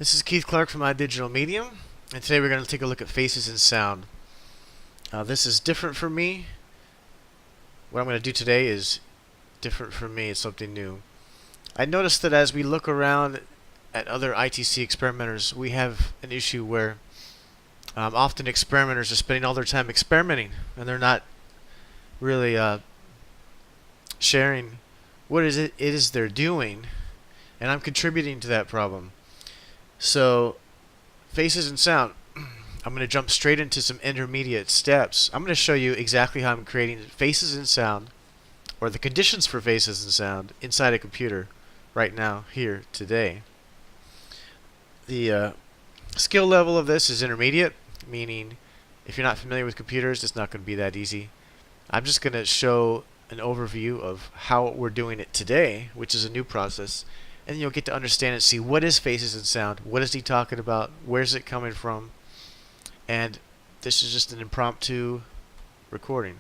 This is Keith Clark from iDigital Medium, and today we're going to take a look at faces and sound. This is different for me. What I'm going to do today is different for me. It's something new. I noticed that as we look around at other ITC experimenters, we have an issue where often experimenters are spending all their time experimenting, and they're not really sharing what it is they're doing, and I'm contributing to that problem. So, faces and sound. I'm going to jump straight into some intermediate steps. I'm going to show you exactly how I'm creating faces and sound, or the conditions for faces and sound, inside a computer right now, here, today. The skill level of this is intermediate, meaning if you're not familiar with computers, it's not going to be that easy. I'm just going to show an overview of how we're doing it today, which is a new process. And you'll get to understand and see what is faces and sound, what is he talking about, where's it coming from, and this is just an impromptu recording.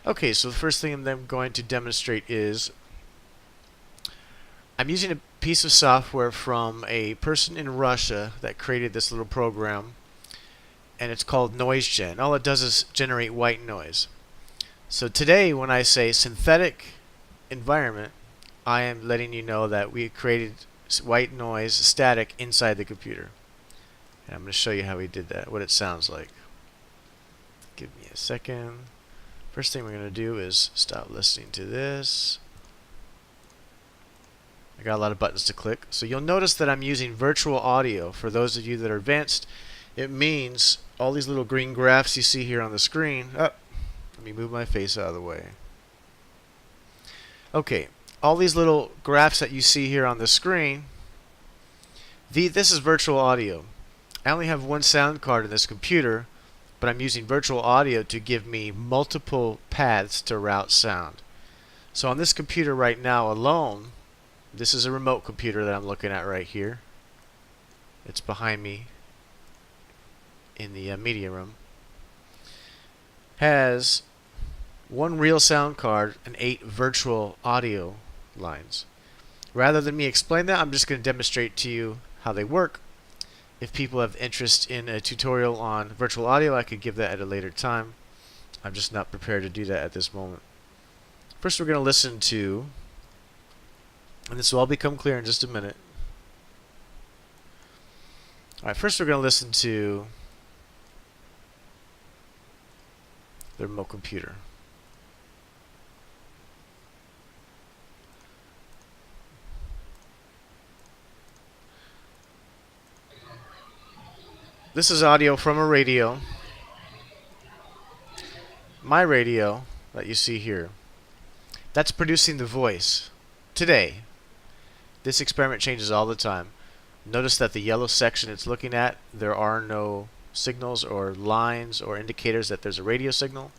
Okay, so the first thing I'm going to demonstrate is I'm using a piece of software from a person in Russia that created this little program, and it's called NoiseGen. All it does is generate white noise. So today when I say synthetic environment, I am letting you know that we created white noise static inside the computer. And I'm going to show you how we did that, what it sounds like. Give me a second. First thing we're going to do is stop listening to this. I got a lot of buttons to click. So you'll notice that I'm using virtual audio. For those of you that are advanced, it means all these little green graphs you see here on the screen. Oh, let me move my face out of the way. Okay. All these little graphs that you see here on the screen, this is virtual audio. I only have one sound card in this computer, but I'm using virtual audio to give me multiple paths to route sound. So on this computer right now alone, this is a remote computer that I'm looking at right here. It's behind me in the media room. Has one real sound card and 8 virtual audio lines. Rather than me explain that, I'm just going to demonstrate to you how they work. If people have interest in a tutorial on virtual audio, I could give that at a later time. I'm just not prepared to do that at this moment. First we're going to listen to, and this will all become clear in just a minute. Alright, first we're going to listen to the remote computer. This is audio from a radio. My radio that you see here, that's producing the voice. Today, this experiment changes all the time. Notice that the yellow section it's looking at, there are no signals or lines or indicators that there's a radio signal.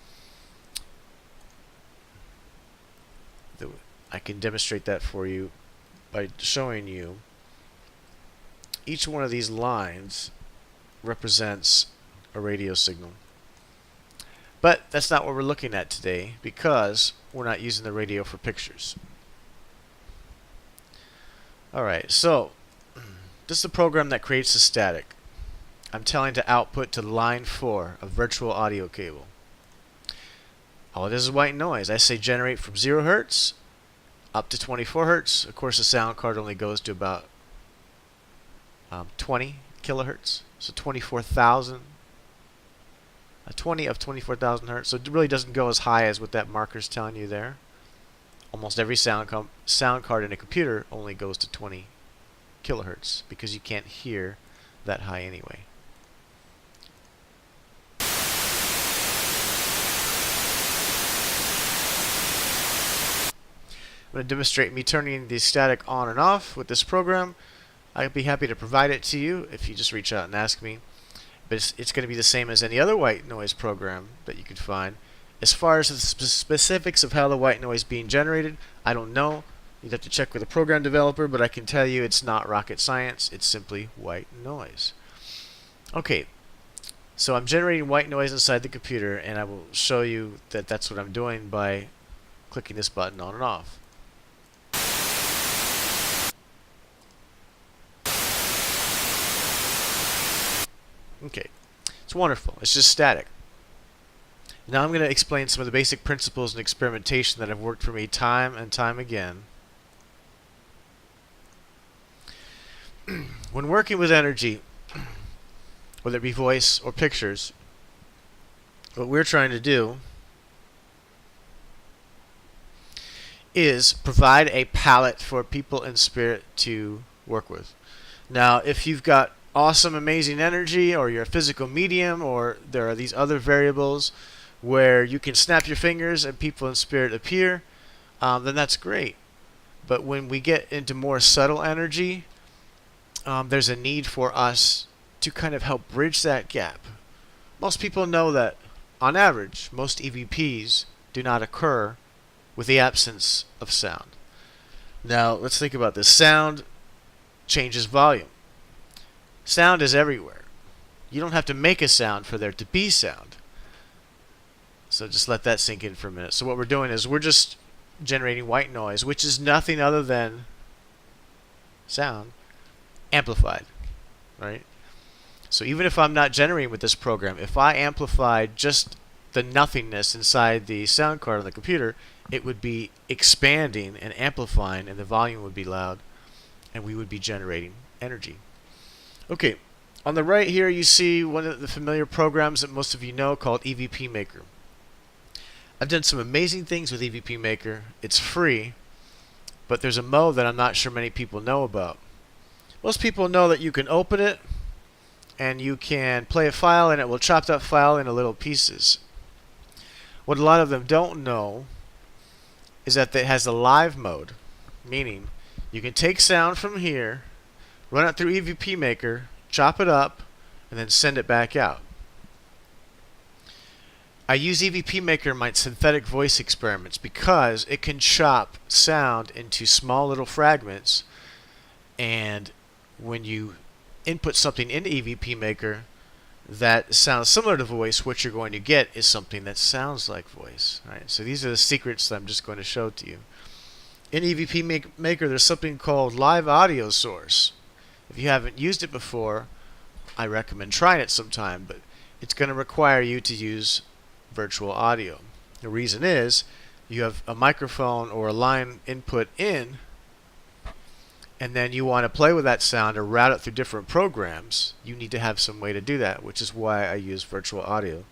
I can demonstrate that for you by showing you each one of these lines represents a radio signal. But that's not what we're looking at today because we're not using the radio for pictures. Alright, so this is a program that creates the static. I'm telling to output to line 4 of virtual audio cable. All it is white noise. I say generate from 0 Hz up to 24 Hz. Of course the sound card only goes to about 20 kilohertz. So 24,000, 20 of 24,000 hertz. So it really doesn't go as high as what that marker is telling you there. Almost every sound card in a computer only goes to 20 kilohertz because you can't hear that high anyway. I'm going to demonstrate me turning the static on and off with this program. I'd be happy to provide it to you if you just reach out and ask me. But it's going to be the same as any other white noise program that you could find. As far as the specifics of how the white noise is being generated, I don't know. You'd have to check with a program developer, but I can tell you it's not rocket science. It's simply white noise. Okay, so I'm generating white noise inside the computer, and I will show you that that's what I'm doing by clicking this button on and off. Okay, it's wonderful. It's just static. Now I'm going to explain some of the basic principles in experimentation that have worked for me time and time again. When working with energy, whether it be voice or pictures, what we're trying to do is provide a palette for people in spirit to work with. Now, if you've got awesome, amazing energy, or you're a physical medium, or there are these other variables where you can snap your fingers and people in spirit appear, then that's great. But when we get into more subtle energy, there's a need for us to kind of help bridge that gap. Most people know that, on average, most EVPs do not occur with the absence of sound. Now, let's think about this. Sound changes volume. Sound is everywhere. You don't have to make a sound for there to be sound. So just let that sink in for a minute. So what we're doing is we're just generating white noise, which is nothing other than sound amplified, right? So even if I'm not generating with this program, if I amplified just the nothingness inside the sound card on the computer, it would be expanding and amplifying, and the volume would be loud, and we would be generating energy. Okay, on the right here you see one of the familiar programs that most of you know called EVP Maker. I've done some amazing things with EVP Maker. It's free, but there's a mode that I'm not sure many people know about. Most people know that you can open it and you can play a file and it will chop that file into little pieces. What a lot of them don't know is that it has a live mode, meaning you can take sound from here, run it through EVP Maker, chop it up, and then send it back out. I use EVP Maker in my synthetic voice experiments because it can chop sound into small little fragments, and when you input something into EVP Maker that sounds similar to voice, what you're going to get is something that sounds like voice. Right? So these are the secrets that I'm just going to show to you. In EVP Maker, there's something called Live Audio Source. If you haven't used it before, I recommend trying it sometime, but it's going to require you to use virtual audio. The reason is you have a microphone or a line input in, and then you want to play with that sound or route it through different programs. You need to have some way to do that, which is why I use virtual audio.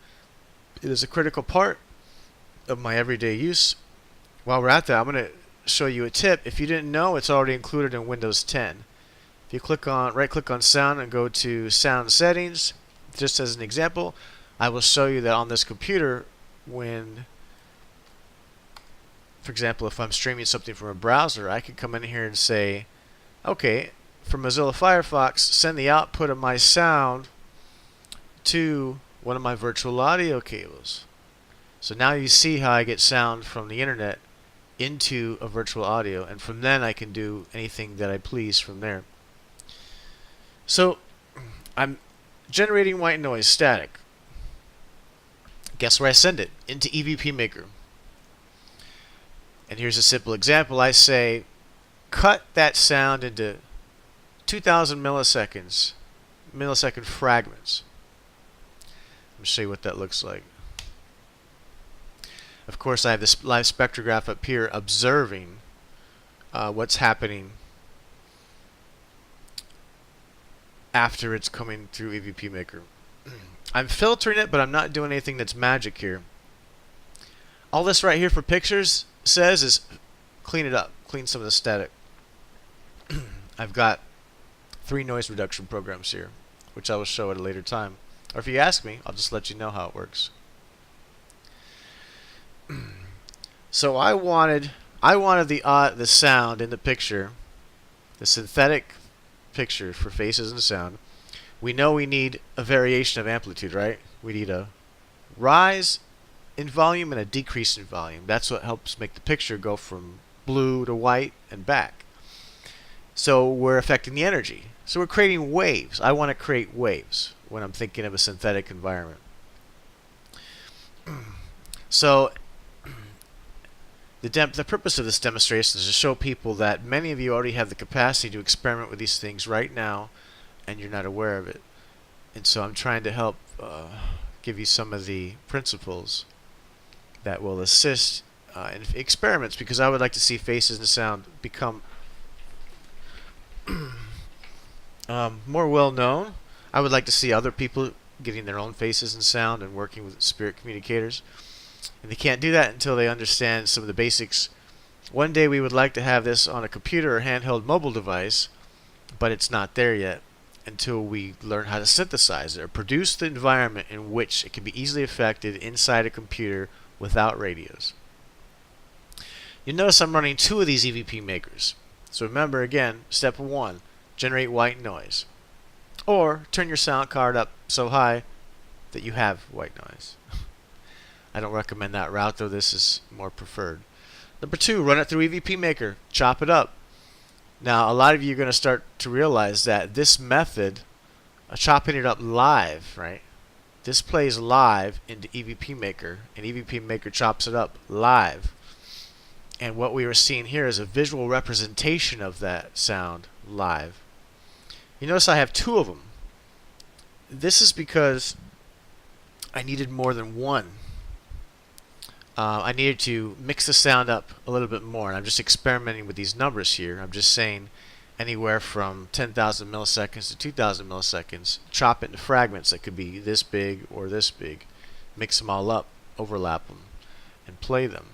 It is a critical part of my everyday use. While we're at that, I'm going to show you a tip. If you didn't know, it's already included in Windows 10. If you right-click on Sound and go to Sound Settings, just as an example, I will show you that on this computer, when, for example, if I'm streaming something from a browser, I can come in here and say, okay, for Mozilla Firefox, send the output of my sound to one of my virtual audio cables. So now you see how I get sound from the internet into a virtual audio, and from then I can do anything that I please from there. So I'm generating white noise static. Guess where I send it? Into EVP Maker. And here's a simple example. I say, cut that sound into 2,000 millisecond fragments. Let me show you what that looks like. Of course, I have this live spectrograph up here observing what's happening after it's coming through EVP Maker. I'm filtering it, but I'm not doing anything that's magic here. All this right here for pictures says is clean it up, clean some of the static. I've got 3 noise reduction programs here, which I will show at a later time. Or if you ask me, I'll just let you know how it works. So I wanted the sound in the picture, the synthetic picture for faces and sound. We know we need a variation of amplitude, right? We need a rise in volume and a decrease in volume. That's what helps make the picture go from blue to white and back. So we're affecting the energy. So we're creating waves. I want to create waves when I'm thinking of a synthetic environment. So the purpose of this demonstration is to show people that many of you already have the capacity to experiment with these things right now, and you're not aware of it. And so I'm trying to help give you some of the principles that will assist in experiments, because I would like to see faces and sound become more well known. I would like to see other people getting their own faces and sound and working with spirit communicators. And they can't do that until they understand some of the basics. One day we would like to have this on a computer or handheld mobile device, but it's not there yet until we learn how to synthesize it or produce the environment in which it can be easily affected inside a computer without radios. You'll notice I'm running 2 of these EVP makers. So remember again, step 1, generate white noise. Or turn your sound card up so high that you have white noise. I don't recommend that route, though this is more preferred. Number 2, run it through EVP Maker. Chop it up. Now, a lot of you are going to start to realize that this method of chopping it up live, right? This plays live into EVP Maker, and EVP Maker chops it up live. And what we were seeing here is a visual representation of that sound live. You notice I have 2 of them. This is because I needed more than one. I needed to mix the sound up a little bit more, and I'm just experimenting with these numbers here. I'm just saying anywhere from 10,000 milliseconds to 2,000 milliseconds. Chop it into fragments that could be this big or this big. Mix them all up, overlap them, and play them.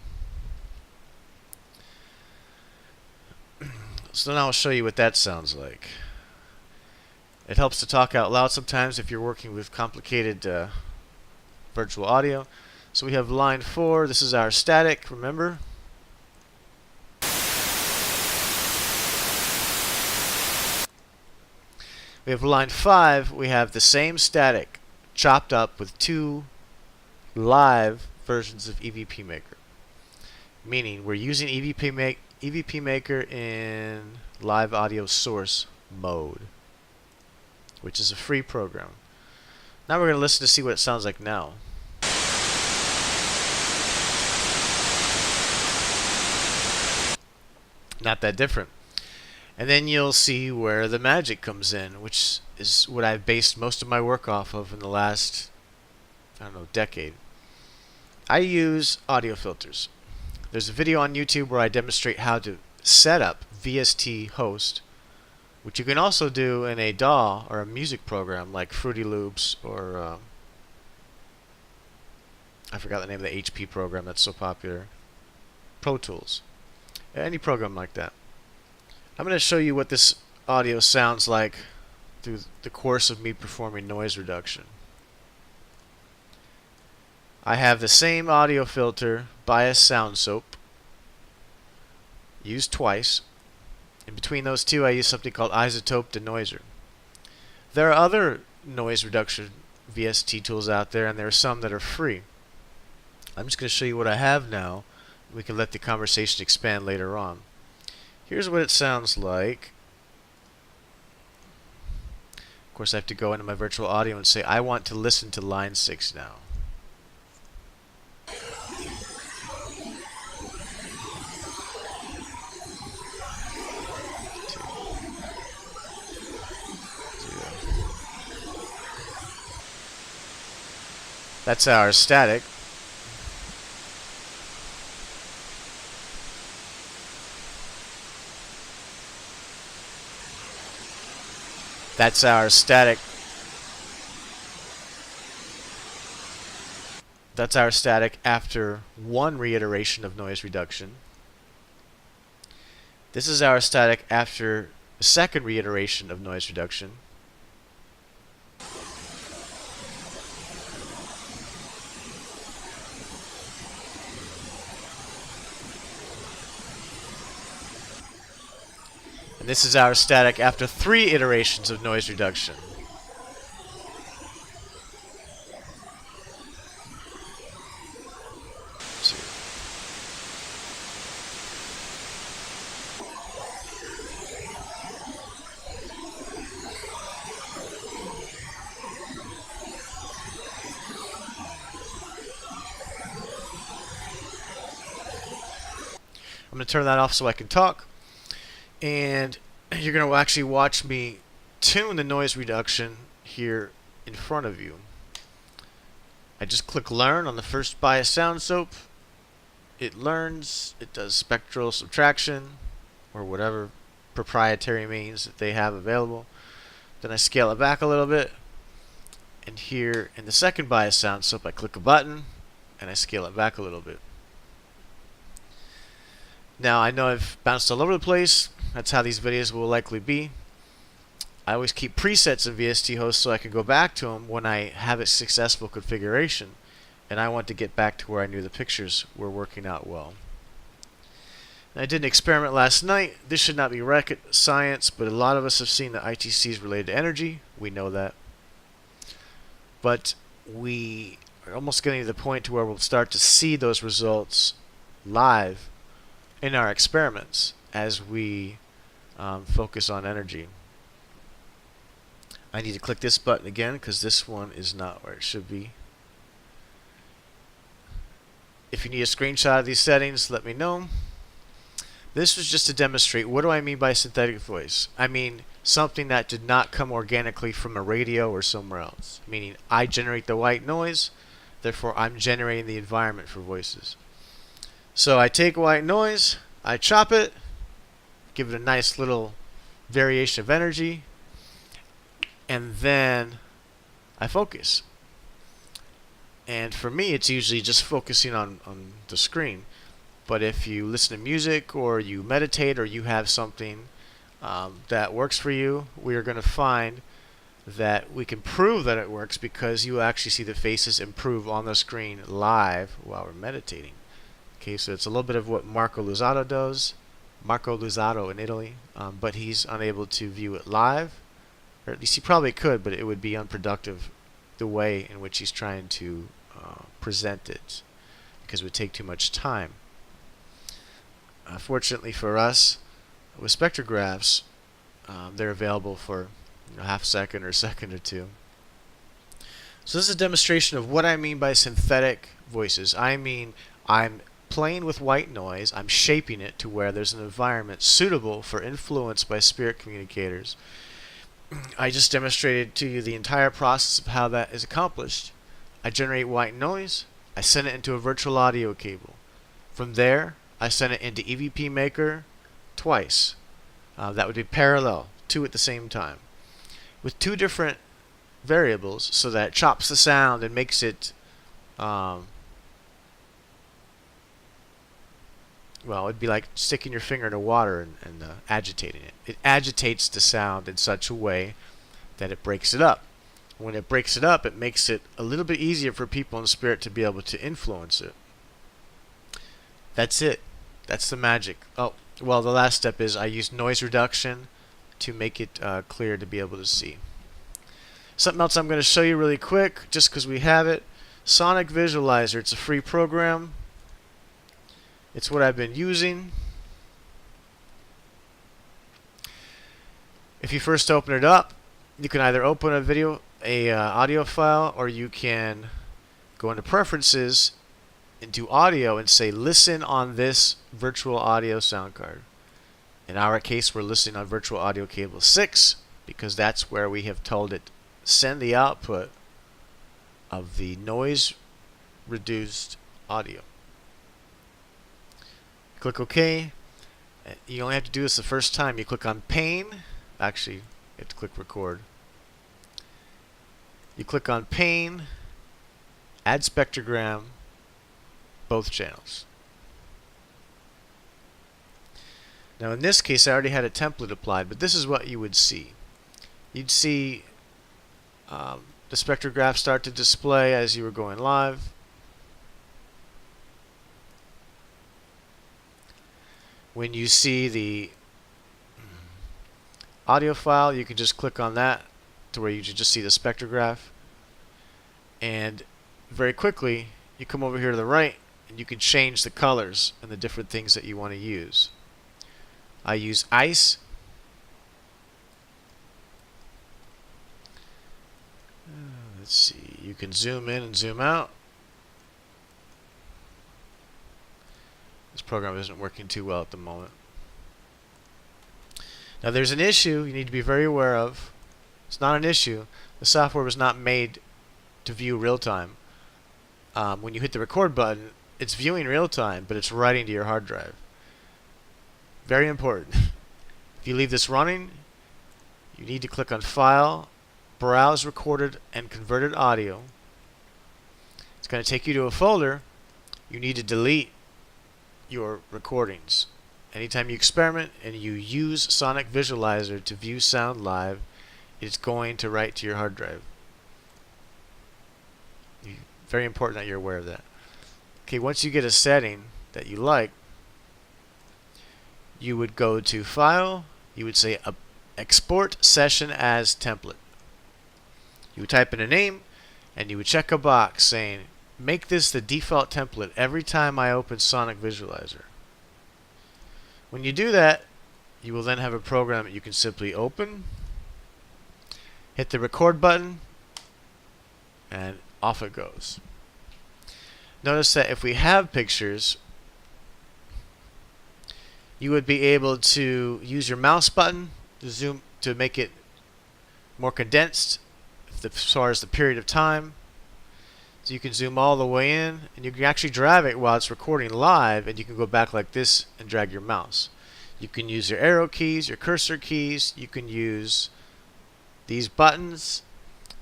So now I'll show you what that sounds like. It helps to talk out loud sometimes if you're working with complicated virtual audio. So we have line 4. This is our static, remember? We have line 5. We have the same static chopped up with 2 live versions of EVP Maker. Meaning we're using EVP Maker in live audio source mode, which is a free program. Now we're going to listen to see what it sounds like now. Not that different. And then you'll see where the magic comes in, which is what I've based most of my work off of in the last, decade. I use audio filters. There's a video on YouTube where I demonstrate how to set up VST host, which you can also do in a DAW or a music program like Fruity Loops or I forgot the name of the HP program that's so popular. Pro Tools. Any program like that. I'm going to show you what this audio sounds like through the course of me performing noise reduction. I have the same audio filter, Bias Sound Soap, used twice. In between those two, I use something called Isotope Denoiser. There are other noise reduction VST tools out there, and there are some that are free. I'm just going to show you what I have now. We can let the conversation expand later on. Here's what it sounds like. Of course, I have to go into my virtual audio and say, I want to listen to line 6 now. That's our static. That's our static. That's our static after one reiteration of noise reduction. This is our static after a second reiteration of noise reduction. And this is our static after 3 iterations of noise reduction. I'm going to turn that off so I can talk. And you're going to actually watch me tune the noise reduction here in front of you. I just click learn on the first bias sound soap. It learns, it does spectral subtraction or whatever proprietary means that they have available. Then I scale it back a little bit, and here in the second bias sound soap I click a button and I scale it back a little bit. Now I know I've bounced all over the place. That's how these videos will likely be. I always keep presets in VST Host so I can go back to them when I have a successful configuration and I want to get back to where I knew the pictures were working out well. I did an experiment last night. This should not be rocket science, but a lot of us have seen that ITC is related to energy. We know that. But we are almost getting to the point to where we'll start to see those results live in our experiments as we focus on energy. I need to click this button again because this one is not where it should be. If you need a screenshot of these settings, let me know. This was just to demonstrate what do I mean by synthetic voice. I mean something that did not come organically from a radio or somewhere else. Meaning I generate the white noise, therefore I'm generating the environment for voices. So I take white noise, I chop it, give it a nice little variation of energy, and then I focus. And for me, it's usually just focusing on the screen. But if you listen to music or you meditate or you have something that works for you, we are going to find that we can prove that it works because you actually see the faces improve on the screen live while we're meditating. Okay, so it's a little bit of what Marco Luzzatto does. Marco Luzzatto in Italy, but he's unable to view it live. Or at least he probably could, but it would be unproductive the way in which he's trying to present it because it would take too much time. Fortunately for us, with spectrographs, they're available for half a second or a second or two. So this is a demonstration of what I mean by synthetic voices. I mean I'm playing with white noise, I'm shaping it to where there's an environment suitable for influence by spirit communicators. I just demonstrated to you the entire process of how that is accomplished. I generate white noise, I send it into a virtual audio cable. From there, I send it into EVP Maker twice. That would be parallel, two at the same time, with two different variables so that it chops the sound and makes it well, it'd be like sticking your finger in water and agitating it. It agitates the sound in such a way that it breaks it up. When it breaks it up, it makes it a little bit easier for people in spirit to be able to influence it. That's it. That's the magic. Oh, well, the last step is I use noise reduction to make it clear to be able to see. Something else I'm going to show you really quick, just because we have it. Sonic Visualiser. It's a free program. It's what I've been using. If you first open it up, you can either open a audio file, or you can go into preferences, into audio, and say listen on this virtual audio sound card. In our case, we're listening on virtual audio cable 6 because that's where we have told it send the output of the noise reduced audio. Click OK. You only have to do this the first time. You click on pane. Actually, you have to click record. You click on pane, add spectrogram, both channels. Now in this case I already had a template applied, but this is what you would see. You'd see the spectrograph start to display as you were going live. When you see the audio file, you can just click on that to where you just see the spectrograph, and very quickly you come over here to the right and you can change the colors and the different things that you want to use. I use ice. Let's see, you can zoom in and zoom out. This program isn't working too well at the moment. Now there's an issue you need to be very aware of. It's not an issue, The software was not made to view real time. When you hit the record button, it's viewing real time, but it's writing to your hard drive. Very important. If you leave this running, you need to click on File, Browse Recorded and Converted Audio. It's going to take you to a folder. You need to delete your recordings. Anytime you experiment and you use Sonic Visualiser to view sound live, it's going to write to your hard drive. Very important that you're aware of that. Okay, once you get a setting that you like, you would go to File, you would say Export Session as Template. You would type in a name, and you would check a box saying, make this the default template every time I open Sonic Visualiser. When you do that, you will then have a program that you can simply open, hit the record button, and off it goes. Notice that if we have pictures, you would be able to use your mouse button to zoom to make it more condensed as far as the period of time. So you can zoom all the way in, and you can actually drag it while it's recording live, and you can go back like this and drag your mouse. You can use your arrow keys, your cursor keys, you can use these buttons,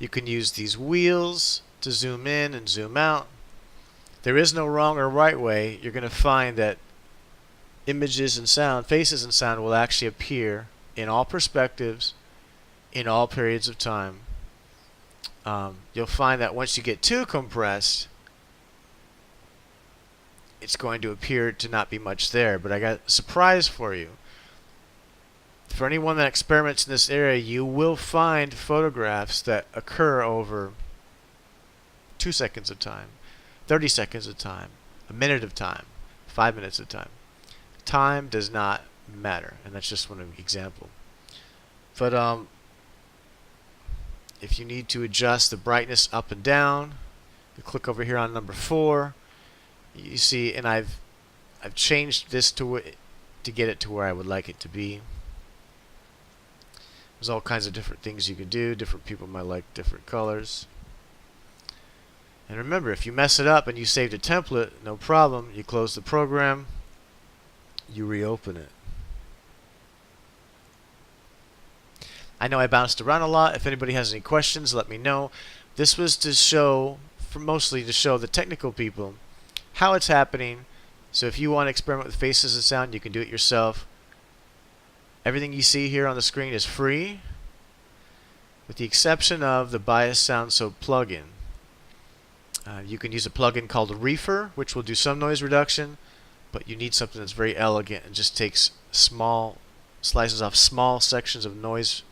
you can use these wheels to zoom in and zoom out. There is no wrong or right way. You're going to find that images and sound, faces and sound will actually appear in all perspectives, in all periods of time. You'll find that once you get too compressed, it's going to appear to not be much there. But I got a surprise for you. For anyone that experiments in this area, you will find photographs that occur over 2 seconds of time, 30 seconds of time, a minute of time, 5 minutes of time. Time does not matter, and that's just one example. But if you need to adjust the brightness up and down, you click over here on number 4. You see, and I've changed this to get it to where I would like it to be. There's all kinds of different things you can do. Different people might like different colors. And remember, if you mess it up and you saved a template, no problem. You close the program, you reopen it. I know I bounced around a lot. If anybody has any questions, let me know. This was to show, mostly to show the technical people how it's happening. So if you want to experiment with faces and sound, you can do it yourself. Everything you see here on the screen is free, with the exception of the Bias Sound So plugin. You can use a plugin called Reefer, which will do some noise reduction, but you need something that's very elegant and just takes slices off small sections of noise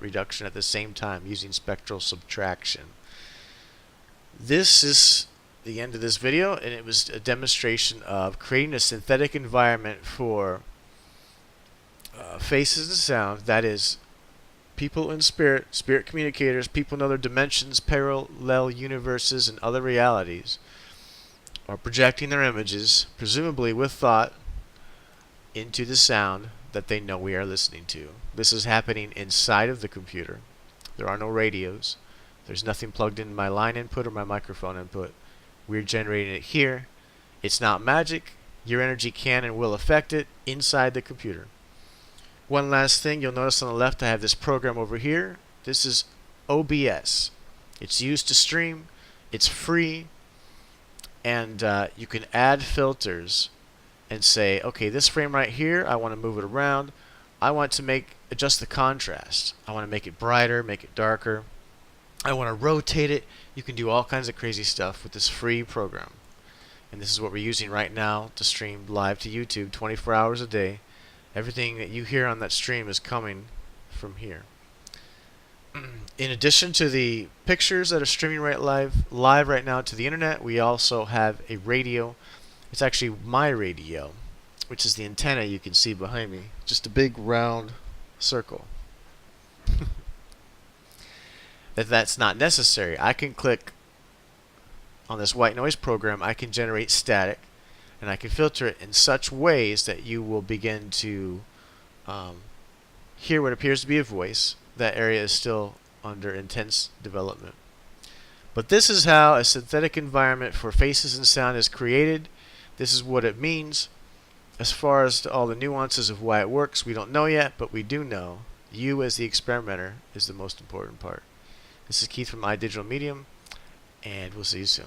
reduction at the same time using spectral subtraction. This is the end of this video, and it was a demonstration of creating a synthetic environment for faces and sound. That is, people in spirit communicators, people in other dimensions, parallel universes, and other realities are projecting their images, presumably with thought, into the sound that they know we are listening to. This is happening inside of the computer. There are no radios. There's nothing plugged in my line input or my microphone input. We're generating it here. It's not magic. Your energy can and will affect it inside the computer. One last thing, you'll notice on the left I have this program over here. This is OBS. It's used to stream. It's free. And you can add filters and say, okay, this frame right here, I want to move it around. I want to adjust the contrast. I want to make it brighter, make it darker. I want to rotate it. You can do all kinds of crazy stuff with this free program. And this is what we're using right now to stream live to YouTube 24 hours a day. Everything that you hear on that stream is coming from here. In addition to the pictures that are streaming live right now to the internet, we also have a radio. It's actually my radio, which is the antenna you can see behind me. Just a big round circle. That's not necessary. I can click on this white noise program. I can generate static, and I can filter it in such ways that you will begin to hear what appears to be a voice. That area is still under intense development. But this is how a synthetic environment for faces and sound is created. This is what it means. As far as all the nuances of why it works, we don't know yet, but we do know you as the experimenter is the most important part. This is Keith from iDigital Medium, and we'll see you soon.